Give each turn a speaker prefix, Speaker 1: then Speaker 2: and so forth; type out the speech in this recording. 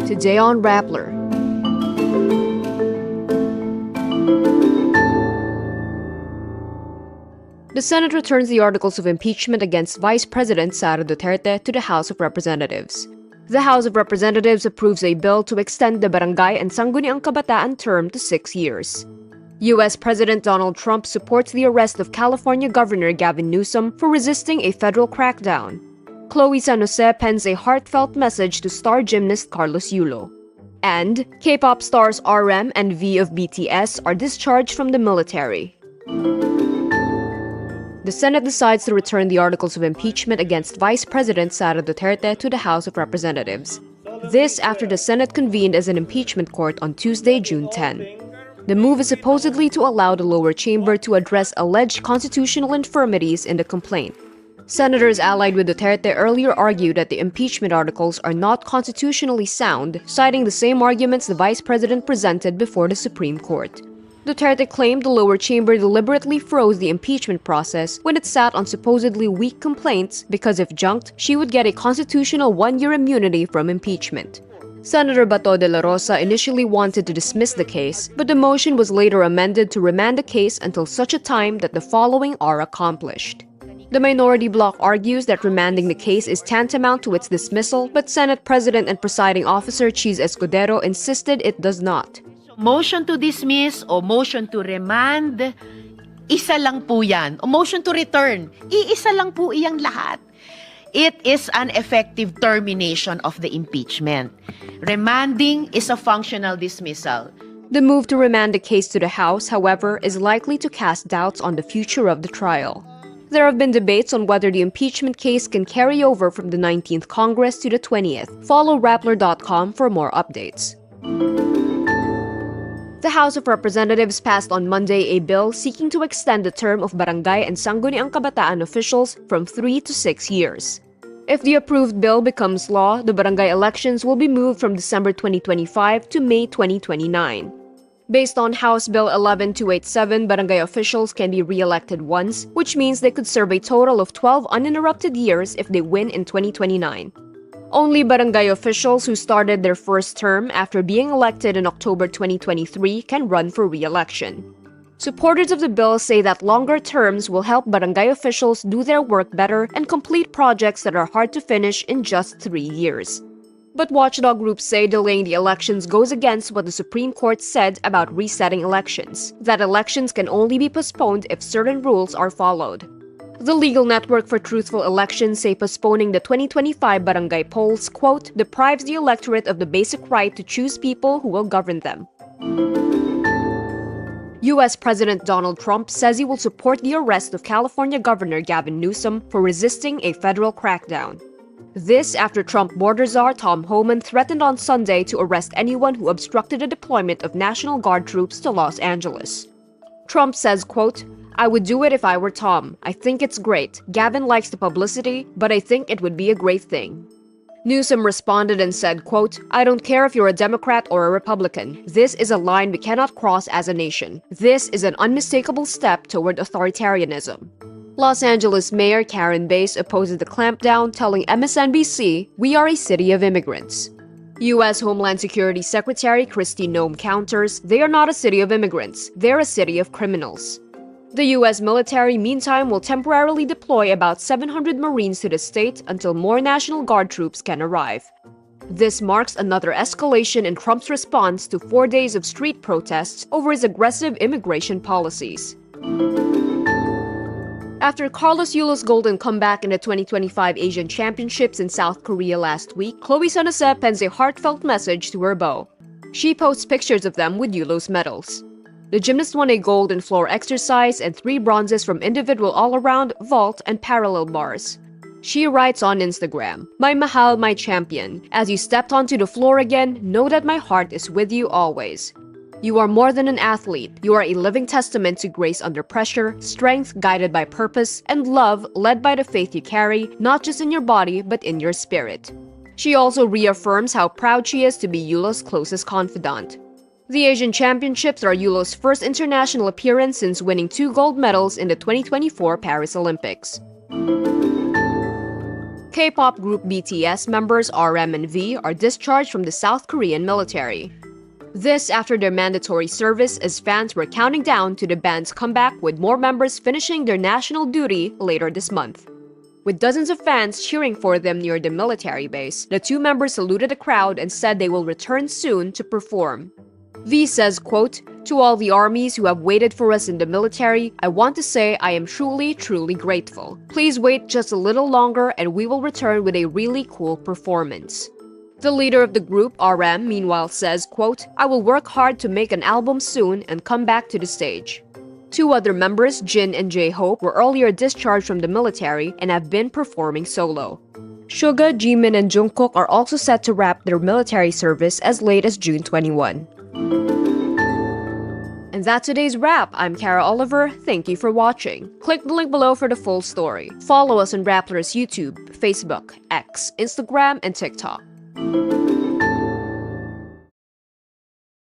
Speaker 1: Today on Rappler. The Senate returns the articles of impeachment against Vice President Sara Duterte to the House of Representatives. The House of Representatives approves a bill to extend the Barangay and Sangguniang Kabataan term to 6 years. U.S. President Donald Trump supports the arrest of California Governor Gavin Newsom for resisting a federal crackdown. Khloes pens a heartfelt message to star gymnast Carlos Yulo. And K-pop stars RM and V of BTS are discharged from the military. The Senate decides to return the articles of impeachment against Vice President Sara Duterte to the House of Representatives. This after the Senate convened as an impeachment court on Tuesday, June 10. The move is supposedly to allow the lower chamber to address alleged constitutional infirmities in the complaint. Senators allied with Duterte earlier argued that the impeachment articles are not constitutionally sound, citing the same arguments the vice president presented before the Supreme Court. Duterte claimed the lower chamber deliberately froze the impeachment process when it sat on supposedly weak complaints because if junked, she would get a constitutional one-year immunity from impeachment. Senator Bato de la Rosa initially wanted to dismiss the case, but the motion was later amended to remand the case until such a time that the following are accomplished. The minority bloc argues that remanding the case is tantamount to its dismissal, but Senate President and Presiding Officer Cheese Escudero insisted it does not.
Speaker 2: Motion to dismiss o motion to remand, isa lang po yan. O motion to return, iisa lang po iyang lahat. It is an effective termination of the impeachment. Remanding is a functional dismissal.
Speaker 1: The move to remand the case to the House, however, is likely to cast doubts on the future of the trial. There have been debates on whether the impeachment case can carry over from the 19th Congress to the 20th. Follow Rappler.com for more updates. The House of Representatives passed on Monday a bill seeking to extend the term of Barangay and Sangguniang Kabataan officials from 3 to 6 years. If the approved bill becomes law, the barangay elections will be moved from December 2025 to May 2029. Based on House Bill 11287, barangay officials can be re-elected once, which means they could serve a total of 12 uninterrupted years if they win in 2029. Only barangay officials who started their first term after being elected in October 2023 can run for re-election. Supporters of the bill say that longer terms will help barangay officials do their work better and complete projects that are hard to finish in just 3 years. But watchdog groups say delaying the elections goes against what the Supreme Court said about resetting elections, that elections can only be postponed if certain rules are followed. The Legal Network for Truthful Elections say postponing the 2025 barangay polls, quote, deprives the electorate of the basic right to choose people who will govern them. U.S. President Donald Trump says he will support the arrest of California Governor Gavin Newsom for resisting a federal crackdown. This after Trump border czar Tom Homan threatened on Sunday to arrest anyone who obstructed the deployment of National Guard troops to Los Angeles. Trump says, quote, I would do it if I were Tom. I think it's great. Gavin likes the publicity, but I think it would be a great thing. Newsom responded and said, quote, I don't care if you're a Democrat or a Republican. This is a line we cannot cross as a nation. This is an unmistakable step toward authoritarianism. Los Angeles Mayor Karen Bass opposes the clampdown, telling MSNBC, we are a city of immigrants. U.S. Homeland Security Secretary Kristi Noem counters, they are not a city of immigrants. They're a city of criminals. The U.S. military, meantime, will temporarily deploy about 700 Marines to the state until more National Guard troops can arrive. This marks another escalation in Trump's response to 4 days of street protests over his aggressive immigration policies. After Carlos Yulo's golden comeback in the 2025 Asian Championships in South Korea last week, Khloes pens a heartfelt message to her beau. She posts pictures of them with Yulo's medals. The gymnast won a gold in floor exercise and 3 bronzes from individual all-around, vault, and parallel bars. She writes on Instagram, My mahal, my champion. As you stepped onto the floor again, know that my heart is with you always. You are more than an athlete. You are a living testament to grace under pressure, strength guided by purpose, and love led by the faith you carry, not just in your body, but in your spirit. She also reaffirms how proud she is to be Yula's closest confidant. The Asian Championships are Yulo's first international appearance since winning 2 gold medals in the 2024 Paris Olympics. K-pop group BTS members RM and V are discharged from the South Korean military. This after their mandatory service as fans were counting down to the band's comeback, with more members finishing their national duty later this month. With dozens of fans cheering for them near the military base, the two members saluted the crowd and said they will return soon to perform. V says, quote, "To all the armies who have waited for us in the military, I want to say I am truly, truly grateful. Please wait just a little longer and we will return with a really cool performance." The leader of the group, RM, meanwhile says, quote, "I will work hard to make an album soon and come back to the stage." Two other members, Jin and J-Hope, were earlier discharged from the military and have been performing solo. Suga, Jimin, and Jungkook are also set to wrap their military service as late as June 21. And that's today's wrap. I'm Kara Oliver. Thank you for watching. Click the link below for the full story. Follow us on Rappler's YouTube, Facebook, X, Instagram, and TikTok.